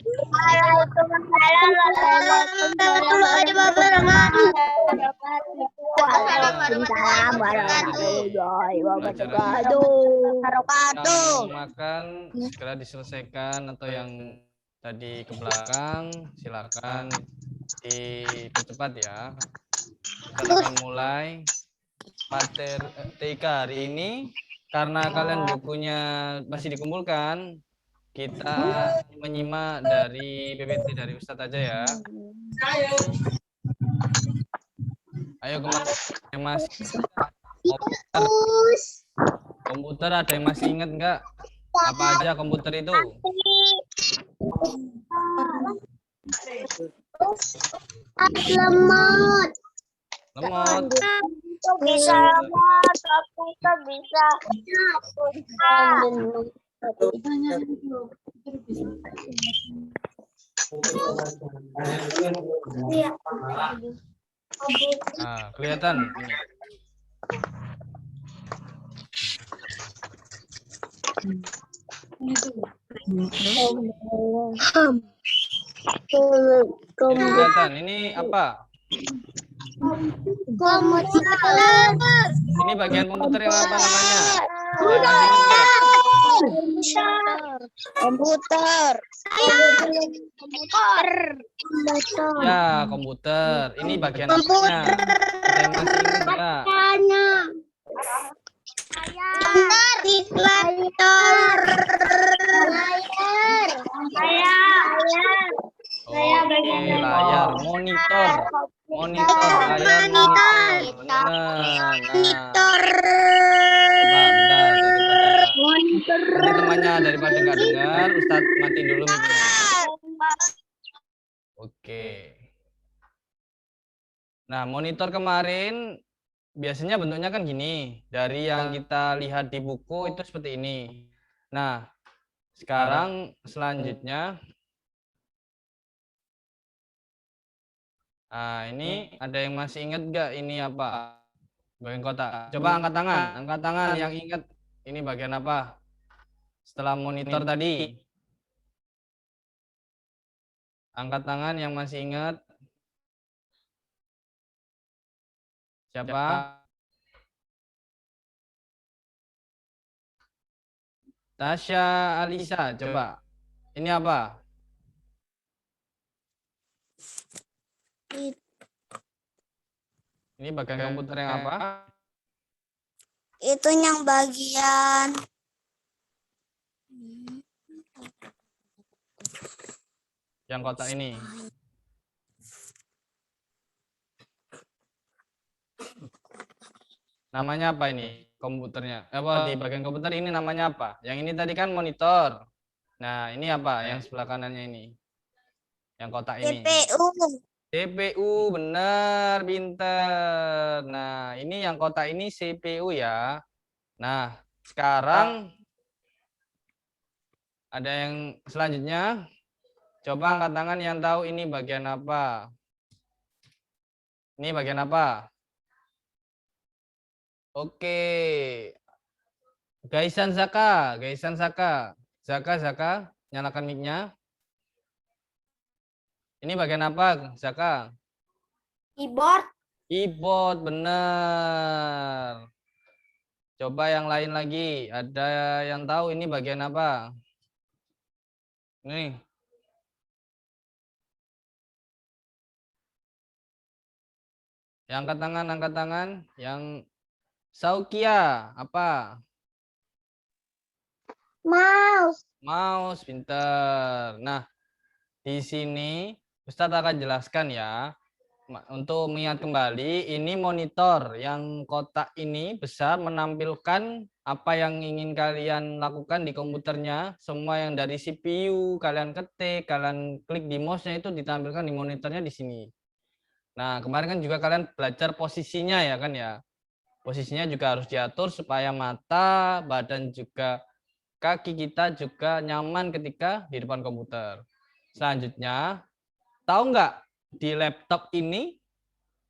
Waalaikumsalam warahmatullahi wabarakatuh. Yang makan segera diselesaikan, atau yang tadi ke belakang silakan dipercepat ya. Kita akan mulai materi TK hari ini. Karena kalian bukunya masih dikumpulkan, kita menyimak dari PPT dari Ustadz aja ya. Ayo kemarin yang masih komputer ada yang masih ingat nggak? Apa aja komputer itu? Lemot. Lemot. Bisa lemot, komputer bisa. Nah, kelihatan ini. Kelihatan ini apa? Komputer. Ini bagian komputer yang apa namanya? Komputer. Ya, komputer. Ini bagian apanya? Ada yang masih ingat nggak? Oke, layar, monitor, layar monitor. Benar. Nah, bentar, ini temannya daripada nggak dengar, Ustadz mati dulu mic-nya. Oke. Nah, monitor kemarin biasanya bentuknya kan gini. Dari yang kita lihat di buku itu seperti ini. Nah, sekarang selanjutnya, nah ini ada yang masih ingat nggak ini apa? Bagian kotak. Coba angkat tangan yang ingat ini bagian apa? Setelah monitor tadi. Angkat tangan yang masih ingat. Siapa? Tasya Alisa, coba. Ini apa? Ini bagian komputer yang apa? Itu yang bagian Yang kotak ini. Namanya apa ini? Komputernya. Apa di bagian komputer ini namanya apa? Yang ini tadi kan monitor. Nah, ini apa? Yang sebelah kanannya ini. Yang kotak ini. CPU. CPU, benar, pinter. Nah, ini yang kotak ini CPU ya. Nah, sekarang ada yang selanjutnya. Coba angkat tangan yang tahu ini bagian apa. Ini bagian apa? Oke. Gaisan Zaka. Zaka, nyalakan mic-nya. Ini bagian apa, Zaka? Keyboard. Keyboard, benar. Coba yang lain lagi. Ada yang tahu ini bagian apa? Nih. Yang angkat tangan. Yang Saukia, apa? Mouse, pinter. Nah, di sini Ustadz akan jelaskan ya. Untuk mengingat kembali, ini monitor yang kotak ini besar menampilkan apa yang ingin kalian lakukan di komputernya. Semua yang dari CPU, kalian ketik, kalian klik di mouse-nya itu ditampilkan di monitornya di sini. Nah, kemarin kan juga kalian belajar posisinya ya kan ya. Posisinya juga harus diatur supaya mata, badan juga kaki kita juga nyaman ketika di depan komputer. Selanjutnya, tahu nggak di laptop ini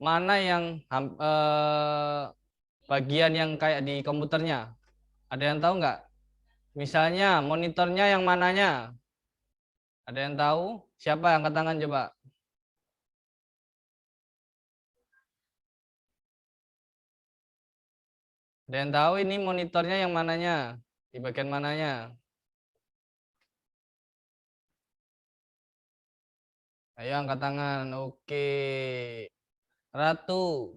mana yang bagian yang kayak di komputernya? Ada yang tahu nggak? Misalnya monitornya yang mananya? Ada yang tahu? Siapa yang angkat tangan coba? Ada yang tahu ini monitornya yang mananya? Di bagian mananya? Ayo angkat tangan. Oke. Ratu,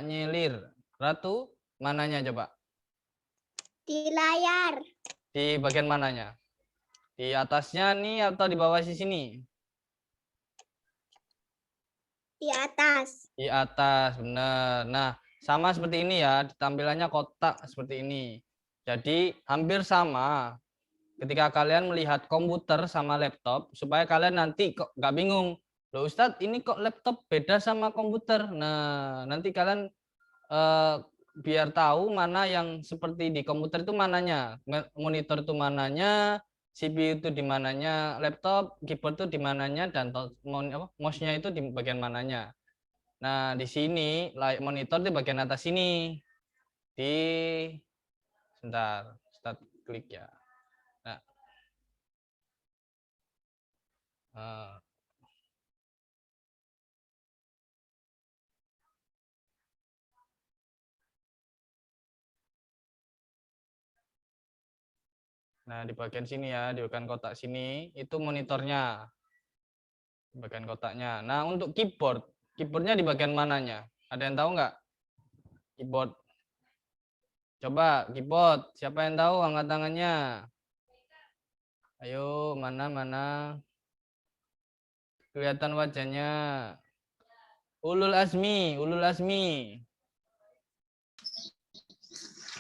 nyilir. Ratu, mananya coba? Di layar. Di bagian mananya? Di atasnya nih atau di bawah sini? Di atas. Di atas, benar. Nah, sama seperti ini ya, tampilannya kotak seperti ini. Jadi hampir sama ketika kalian melihat komputer sama laptop, supaya kalian nanti kok nggak bingung. Loh Ustadz, ini kok laptop beda sama komputer? Nah, nanti kalian eh, biar tahu mana yang seperti di komputer itu mananya, monitor itu mananya, CPU itu di mananya, laptop, keyboard itu di mananya, dan mouse-nya itu di bagian mananya. Nah, di sini monitor di bagian atas sini. Di sebentar, start klik ya. Nah, eh, nah di bagian sini ya, di bagian kotak sini itu monitornya, di bagian kotaknya. Nah, untuk keyboard, keyboardnya di bagian mananya? Ada yang tahu nggak? Keyboard. Coba keyboard, siapa yang tahu angkat tangannya? Ayo, mana? Kelihatan wajahnya. Ulul Azmi.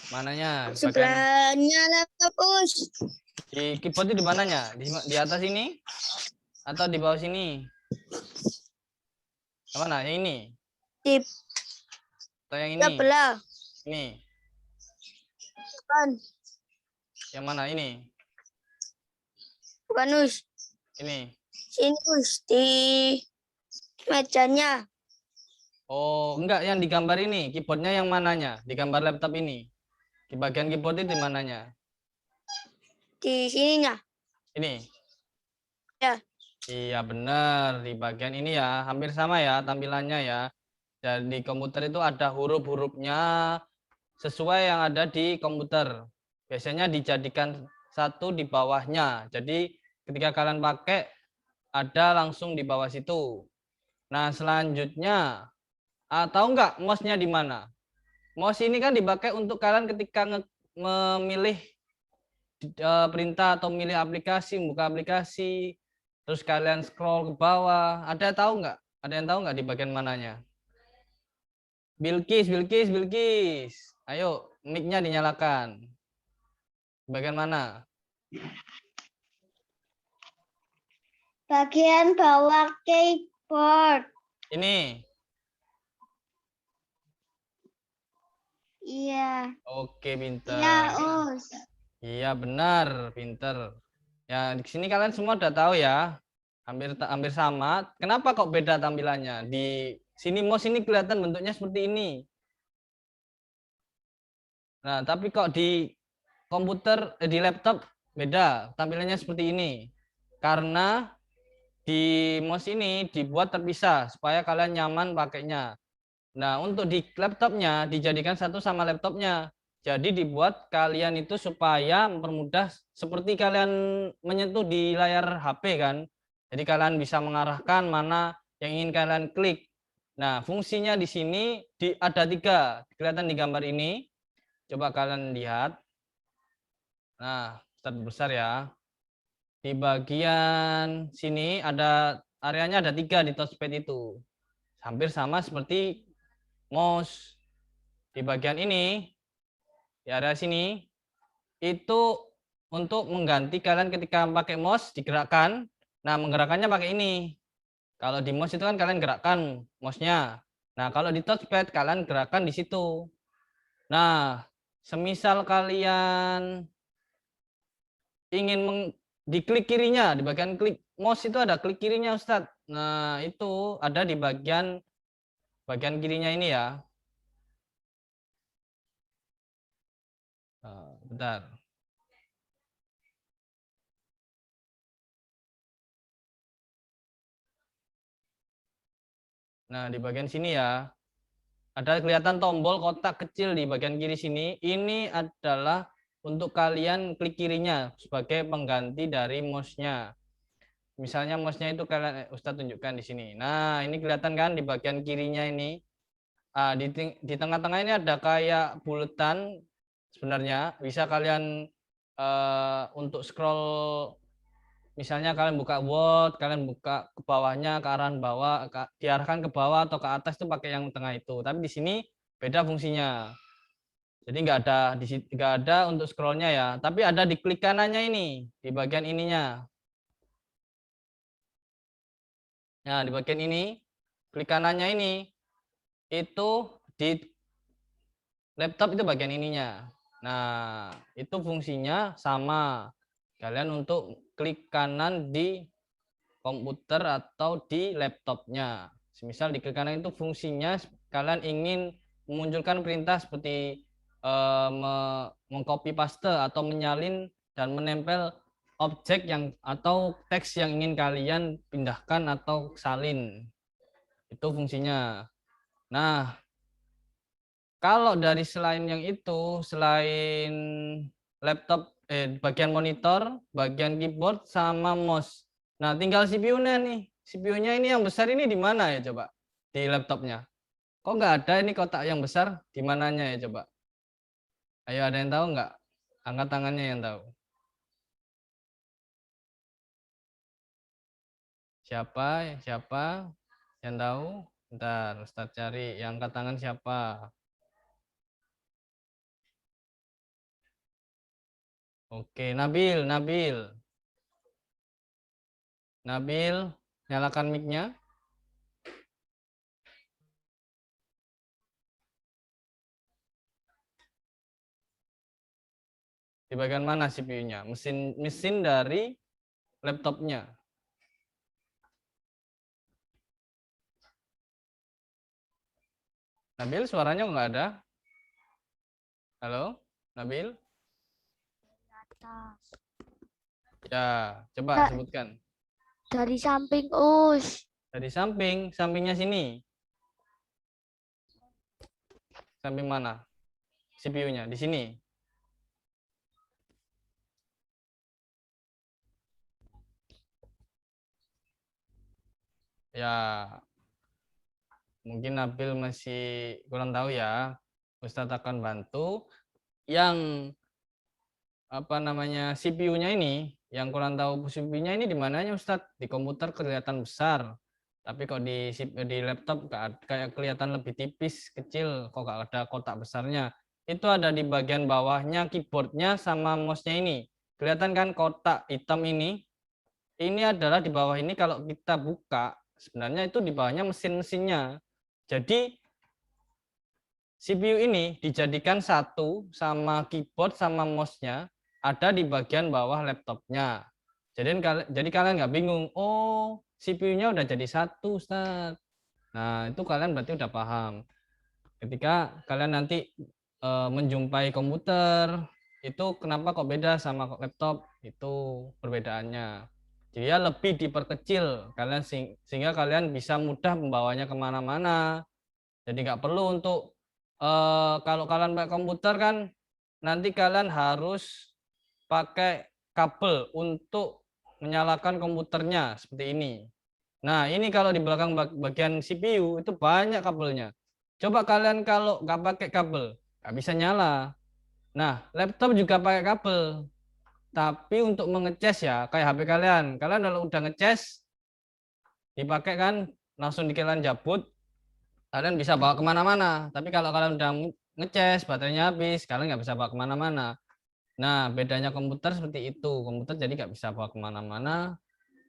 Mananya? Bagian Sebelahnya laptop, Us. di keyboard itu di mananya? Di atas ini atau di bawah sini? Yang mana? Yang ini? Di Atau yang ini? sebelah. Ini. Bukan. Yang mana ini? Bukan, Us. Ini. Sini, Us. Di mejanya. Oh, enggak, yang di gambar ini. Keyboardnya yang mananya? Di gambar laptop ini. Di bagian keyboard itu di mananya? Di sininya. Ini. Ya. Iya benar, di bagian ini ya, hampir sama ya tampilannya ya. Dan di komputer itu ada huruf-hurufnya sesuai yang ada di komputer. Biasanya dijadikan satu di bawahnya. Jadi ketika kalian pakai ada langsung di bawah situ. Nah, selanjutnya tahu nggak mouse-nya di mana? Mouse ini kan dipakai untuk kalian ketika memilih perintah atau milih aplikasi, buka aplikasi, terus kalian scroll ke bawah. Ada tahu nggak? Ada yang tahu nggak di bagian mananya? Bilkis. Ayo, mic-nya dinyalakan. Bagian mana? Bagian bawah keyboard. Ini. Iya. Oke, pinter. Iya, Us. Iya, benar, pinter. Ya, di sini kalian semua udah tahu ya. Hampir sama. Kenapa kok beda tampilannya? Di sini mouse ini kelihatan bentuknya seperti ini. Nah, tapi kok di komputer, di laptop beda, tampilannya seperti ini. Karena di mouse ini dibuat terpisah supaya kalian nyaman pakainya. Nah, untuk di laptopnya dijadikan satu sama laptopnya. Jadi dibuat kalian itu supaya mempermudah seperti kalian menyentuh di layar HP kan. Jadi kalian bisa mengarahkan mana yang ingin kalian klik. Nah, fungsinya di sini ada 3, kelihatan di gambar ini. Coba kalian lihat. Nah, besar ya. Di bagian sini ada areanya ada 3 di touchpad itu. Hampir sama seperti mouse. Di bagian ini, di area sini, itu untuk mengganti kalian ketika pakai mouse digerakkan. Nah, menggerakkannya pakai ini. Kalau di mouse itu kan kalian gerakkan mouse-nya. Nah, kalau di touchpad kalian gerakkan di situ. Nah, semisal kalian ingin diklik kirinya, di bagian klik mouse itu ada klik kirinya Ustadz. Nah, itu ada di bagian kirinya ini ya. Bentar. Nah, di bagian sini ya. Ada kelihatan tombol kotak kecil di bagian kiri sini. Ini adalah untuk kalian klik kirinya sebagai pengganti dari mouse-nya. Misalnya mouse-nya itu kalian Ustadz tunjukkan di sini. Nah, ini kelihatan kan di bagian kirinya ini. Di tengah-tengah ini ada kayak buletan sebenarnya. Bisa kalian untuk scroll. Misalnya kalian buka Word, kalian buka ke bawahnya ke arah bawah, diarahkan ke bawah atau ke atas itu pakai yang tengah itu. Tapi di sini beda fungsinya. Jadi nggak ada untuk scrollnya ya. Tapi ada di klik kanannya ini, di bagian ininya. Nah, di bagian ini, klik kanannya ini, itu di laptop itu bagian ininya. Nah, itu fungsinya sama. Kalian untuk klik kanan di komputer atau di laptopnya. Misal di klik kanan itu fungsinya kalian ingin memunculkan perintah seperti mengcopy paste atau menyalin dan menempel objek yang atau teks yang ingin kalian pindahkan atau salin. Itu fungsinya. Nah, kalau dari selain yang itu, selain laptop, bagian monitor, bagian keyboard, sama mouse. Nah, tinggal CPU-nya nih. CPU-nya ini yang besar ini di mana ya coba? Di laptopnya. Kok nggak ada ini kotak yang besar? Di mananya ya coba? Ayo, ada yang tahu nggak? Angkat tangannya yang tahu. Siapa? Siapa yang tahu? Bentar, Ustaz cari. Yang angkat tangan siapa? Oke, Nabil, Nabil. Nabil, nyalakan mic-nya. Di bagian mana CPU-nya? Mesin dari laptopnya. Nabil, suaranya nggak ada. Halo, Nabil? Atas. Ya, coba Kak. sebutkan. Dari samping, Us. Dari samping, sampingnya sini. Samping mana? CPU-nya di sini. Ya, mungkin Nabil masih kurang tahu ya. Ustadz akan bantu. Yang apa namanya CPU-nya ini, yang kurang tahu CPU-nya ini di mananya Ustadz? Di komputer kelihatan besar. Tapi kok di laptop kayak kelihatan lebih tipis, kecil, kok nggak ada kotak besarnya. Itu ada di bagian bawahnya keyboardnya sama mouse-nya ini. Kelihatan kan kotak hitam ini? Ini adalah di bawah ini kalau kita buka, sebenarnya itu di bawahnya mesin-mesinnya. Jadi CPU ini dijadikan satu sama keyboard sama mouse-nya ada di bagian bawah laptopnya. Jadi kalian nggak bingung, oh CPU-nya udah jadi satu, Ustaz. Nah, itu kalian berarti udah paham. Ketika kalian nanti menjumpai komputer, itu kenapa kok beda sama laptop? Itu perbedaannya. Jadi ya lebih diperkecil, kalian sehingga kalian bisa mudah membawanya kemana-mana. Jadi nggak perlu untuk kalau kalian pakai komputer kan nanti kalian harus pakai kabel untuk menyalakan komputernya seperti ini. Nah, ini kalau di belakang bagian CPU itu banyak kabelnya. Coba kalian kalau nggak pakai kabel, nggak bisa nyala. Nah, laptop juga pakai kabel. Tapi untuk mengecas ya, kayak HP kalian. Kalian kalau udah ngecas, dipakai kan, langsung kalian jabut, kalian bisa bawa kemana-mana. Tapi kalau kalian udah ngecas, baterainya habis, kalian nggak bisa bawa kemana-mana. Nah, bedanya komputer seperti itu. Komputer jadi nggak bisa bawa kemana-mana.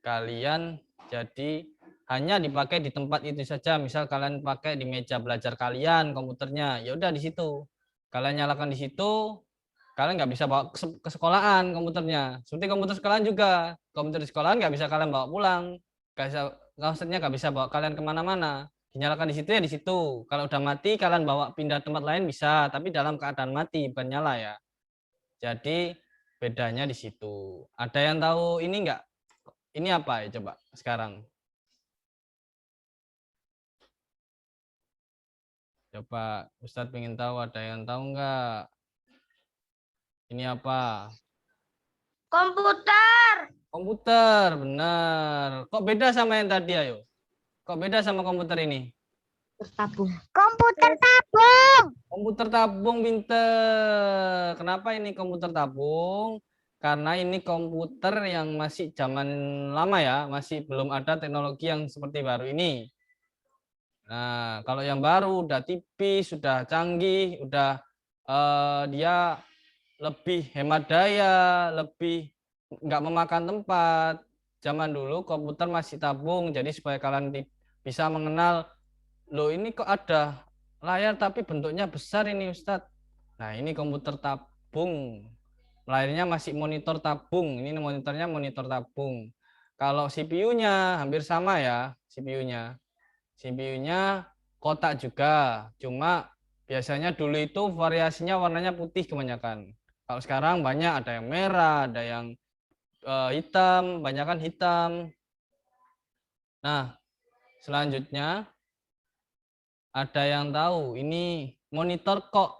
Kalian jadi hanya dipakai di tempat itu saja. Misal kalian pakai di meja belajar kalian komputernya, ya udah di situ. Kalian nyalakan di situ. Kalian nggak bisa bawa ke sekolahan komputernya. Seperti komputer sekolahan juga. Komputer di sekolahan nggak bisa kalian bawa pulang. Nggak bisa, maksudnya nggak bisa bawa kalian kemana-mana. Dinyalakan di situ ya di situ. Kalau udah mati kalian bawa pindah tempat lain bisa, tapi dalam keadaan mati bukan nyala ya. Jadi bedanya di situ. Ada yang tahu ini enggak? Ini apa ya coba sekarang? Coba Ustadz pengen tahu, ada yang tahu nggak? Ini apa? Komputer. Komputer, benar. Kok beda sama yang tadi, ayo? Kok beda sama komputer ini? Bertabung. Komputer tabung. Komputer tabung, pinter. Kenapa ini komputer tabung? Karena ini komputer yang masih zaman lama ya, masih belum ada teknologi yang seperti baru ini. Nah, kalau yang baru udah tipis, sudah canggih, udah dia lebih hemat daya, lebih nggak memakan tempat. Zaman dulu komputer masih tabung, jadi supaya kalian bisa mengenal, loh ini kok ada layar tapi bentuknya besar ini Ustadz. Nah ini komputer tabung, layarnya masih monitor tabung, ini monitornya monitor tabung. Kalau CPU-nya hampir sama ya, CPU-nya kotak juga, cuma biasanya dulu itu variasinya warnanya putih kebanyakan. Kalau sekarang banyak, ada yang merah, ada yang hitam, banyakan hitam. Nah, selanjutnya ada yang tahu ini monitor kok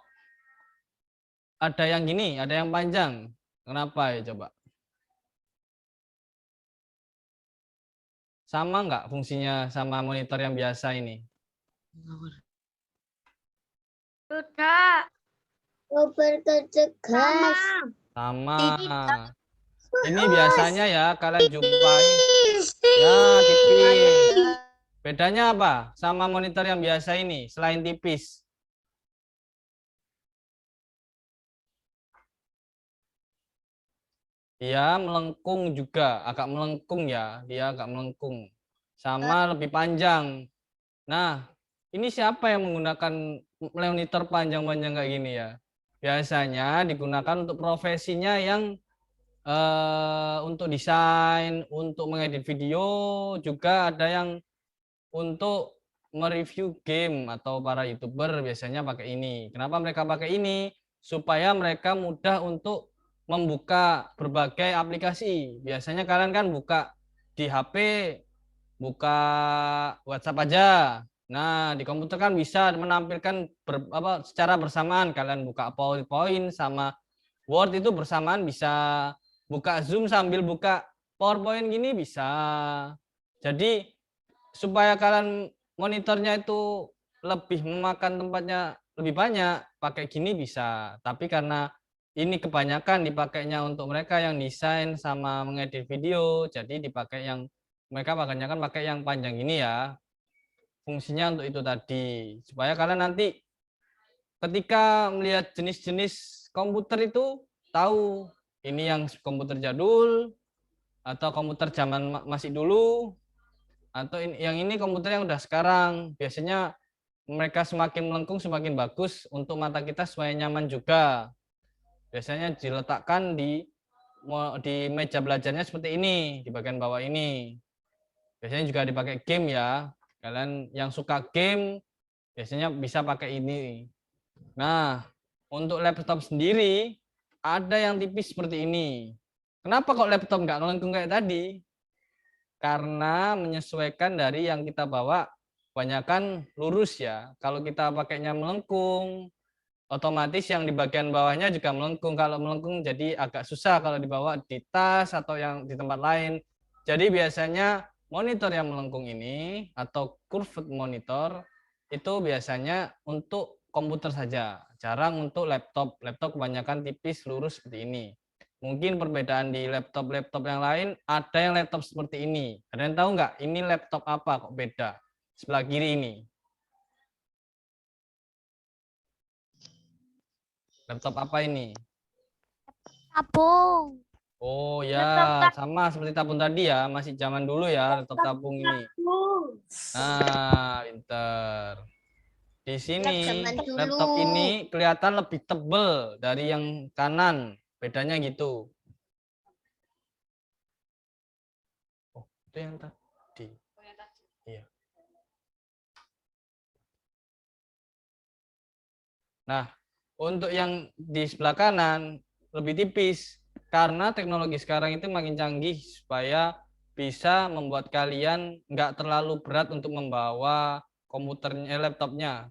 ada yang gini, ada yang panjang. Kenapa ya coba? Sama nggak fungsinya sama monitor yang biasa ini? Sudah. Memperkecegah. Sama. Ini Ini biasanya ya kalian jumpai. Ya, tipis. Bedanya apa sama monitor yang biasa ini selain tipis? Dia melengkung juga, agak melengkung ya, dia agak melengkung. Sama lebih panjang. Nah, ini siapa yang menggunakan monitor panjang-panjang kayak gini ya? Biasanya digunakan untuk profesinya yang untuk desain, untuk mengedit video, juga ada yang untuk mereview game atau para YouTuber biasanya pakai ini. Kenapa mereka pakai ini? Supaya mereka mudah untuk membuka berbagai aplikasi. Biasanya kalian kan buka di HP, buka WhatsApp aja. Nah, di komputer kan bisa menampilkan secara bersamaan. Kalian buka PowerPoint sama Word itu bersamaan, bisa buka Zoom sambil buka PowerPoint gini bisa. Jadi supaya kalian monitornya itu lebih memakan tempatnya lebih banyak, pakai gini bisa. Tapi karena ini kebanyakan dipakainya untuk mereka yang desain sama mengedit video, jadi dipakai yang mereka pakainya kan pakai yang panjang ini ya. Fungsinya untuk itu tadi, supaya kalian nanti ketika melihat jenis-jenis komputer itu tahu ini yang komputer jadul atau komputer zaman masih dulu, atau yang ini komputer yang udah sekarang. Biasanya mereka semakin melengkung semakin bagus untuk mata kita supaya nyaman juga. Biasanya diletakkan di meja belajarnya seperti ini, di bagian bawah ini. Biasanya juga dipakai game ya. Kalian yang suka game biasanya bisa pakai ini. Nah, untuk laptop sendiri ada yang tipis seperti ini. Kenapa kok laptop nggak melengkung kayak tadi? Karena menyesuaikan dari yang kita bawa, kebanyakan lurus ya. Kalau kita pakainya melengkung, otomatis yang di bagian bawahnya juga melengkung. Kalau melengkung jadi agak susah kalau dibawa di tas atau yang di tempat lain. Jadi biasanya monitor yang melengkung ini atau curved monitor itu biasanya untuk komputer saja, jarang untuk laptop. Laptop kebanyakan tipis lurus seperti ini. Mungkin perbedaan di laptop-laptop yang lain, ada yang laptop seperti ini. Ada yang tahu nggak ini laptop apa kok beda? Sebelah kiri ini. Laptop apa ini? Tabung. Oh ya, sama seperti tabung tadi ya, masih zaman dulu ya laptop tabung ini. Nah, pinter. Di sini laptop ini kelihatan lebih tebal dari yang kanan. Bedanya gitu. Oh, itu yang tadi. Iya. Nah, untuk yang di sebelah kanan lebih tipis karena teknologi sekarang itu makin canggih supaya bisa membuat kalian nggak terlalu berat untuk membawa komputernya, laptopnya.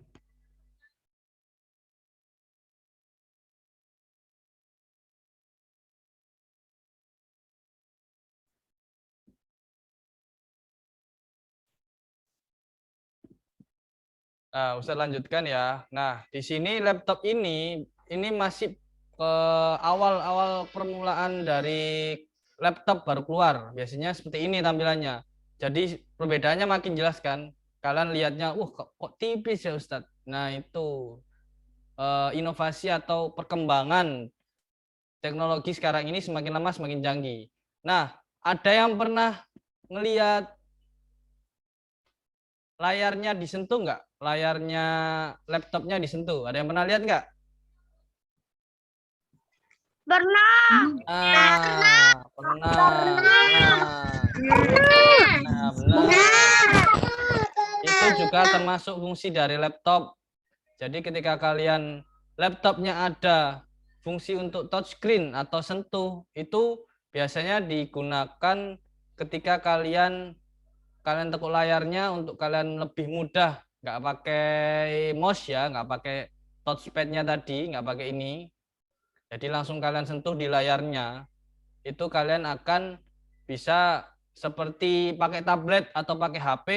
Ustaz lanjutkan ya. Nah, di sini laptop ini masih awal-awal permulaan dari laptop baru keluar. Biasanya seperti ini tampilannya. Jadi perbedaannya makin jelas kan. Kalian lihatnya, kok tipis ya Ustadz. Nah itu inovasi atau perkembangan teknologi sekarang ini semakin lama semakin canggih. Nah, ada yang pernah ngelihat layarnya disentuh nggak? Layarnya laptopnya disentuh. Ada yang pernah lihat nggak? Pernah. Pernah. Nah, benar. Itu juga termasuk fungsi dari laptop. Jadi ketika kalian laptopnya ada fungsi untuk touchscreen atau sentuh, itu biasanya digunakan ketika kalian tekuk layarnya untuk kalian lebih mudah, nggak pakai mouse ya, nggak pakai touchpadnya tadi, nggak pakai ini. Jadi langsung kalian sentuh di layarnya, itu kalian akan bisa seperti pakai tablet atau pakai HP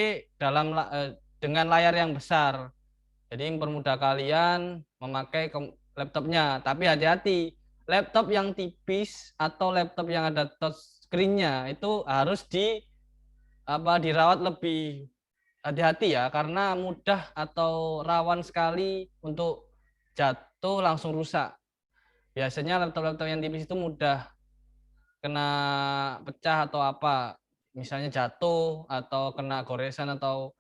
dengan layar yang besar. Jadi mempermudah kalian memakai laptopnya. Tapi hati-hati, laptop yang tipis atau laptop yang ada touch screen-nya itu harus dirawat lebih hati-hati ya, karena mudah atau rawan sekali untuk jatuh langsung rusak. Biasanya laptop-laptop yang tipis itu mudah kena pecah atau apa, misalnya jatuh atau kena goresan atau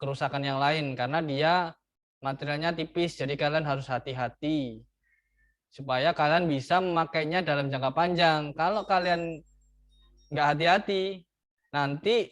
kerusakan yang lain, karena dia materialnya tipis. Jadi kalian harus hati-hati supaya kalian bisa memakainya dalam jangka panjang. Kalau kalian nggak hati-hati, nanti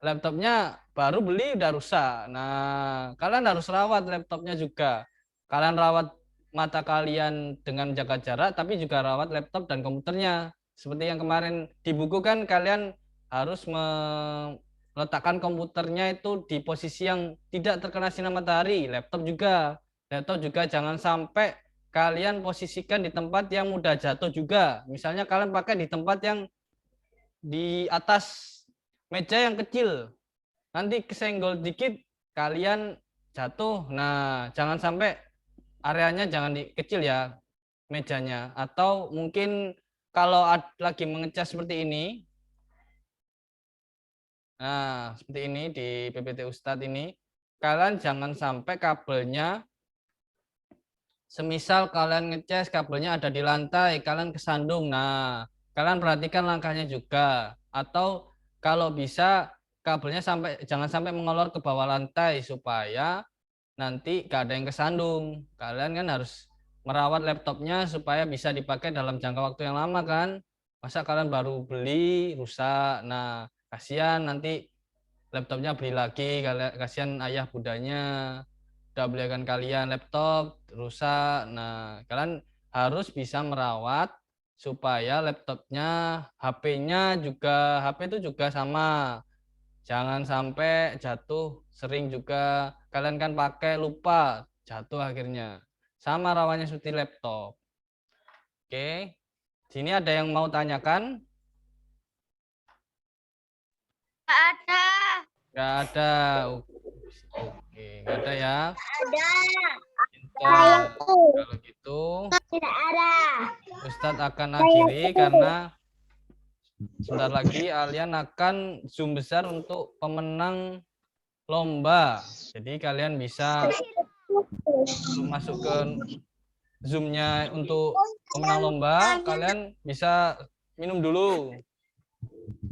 laptopnya baru beli udah rusak. Nah, kalian harus rawat laptopnya juga. Kalian rawat mata kalian dengan jaga jarak, tapi juga rawat laptop dan komputernya. Seperti yang kemarin di buku kan, kalian harus meletakkan komputernya itu di posisi yang tidak terkena sinar matahari. Laptop juga jangan sampai kalian posisikan di tempat yang mudah jatuh juga. Misalnya kalian pakai di tempat yang di atas meja yang kecil, nanti kesenggol dikit kalian jatuh. Nah, jangan sampai areanya jangan kecil ya mejanya. Atau mungkin kalau lagi mengecas seperti ini, nah seperti ini di PPT Ustadz ini, kalian jangan sampai kabelnya, semisal kalian ngecas kabelnya ada di lantai, kalian kesandung. Nah, kalian perhatikan langkahnya juga. Atau kalau bisa kabelnya jangan sampai mengolor ke bawah lantai supaya nanti gak ada yang kesandung. Kalian kan harus merawat laptopnya supaya bisa dipakai dalam jangka waktu yang lama kan. Masa kalian baru beli rusak. Nah, kasihan nanti laptopnya beli lagi, kasihan ayah bundanya udah belikan kalian laptop rusak. Nah, kalian harus bisa merawat supaya laptopnya, HP itu juga sama. Jangan sampai jatuh sering juga. Kalian kan pakai lupa, jatuh akhirnya. Sama rawannya seperti laptop. Oke. Sini ada yang mau tanyakan? Nggak ada. Nggak ada. Oke, nggak ada ya. Ada. Pintar. Kalau gitu, Tidak ada. Ustadz akan akhiri karena sebentar lagi kalian akan zoom besar untuk pemenang lomba. Jadi kalian bisa masuk ke zoomnya untuk pemenang lomba, kalian bisa minum dulu.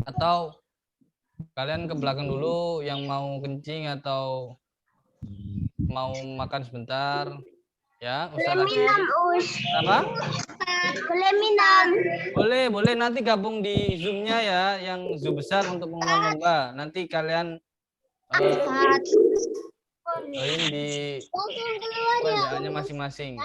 Atau kalian ke belakang dulu yang mau kencing atau mau makan sebentar. Ya, Ustadz akhiri. Apa? Boleh minum. Boleh nanti gabung di zoomnya ya, yang zoom besar untuk pemenang lomba. Nanti kalian join di WA-nya masing-masing.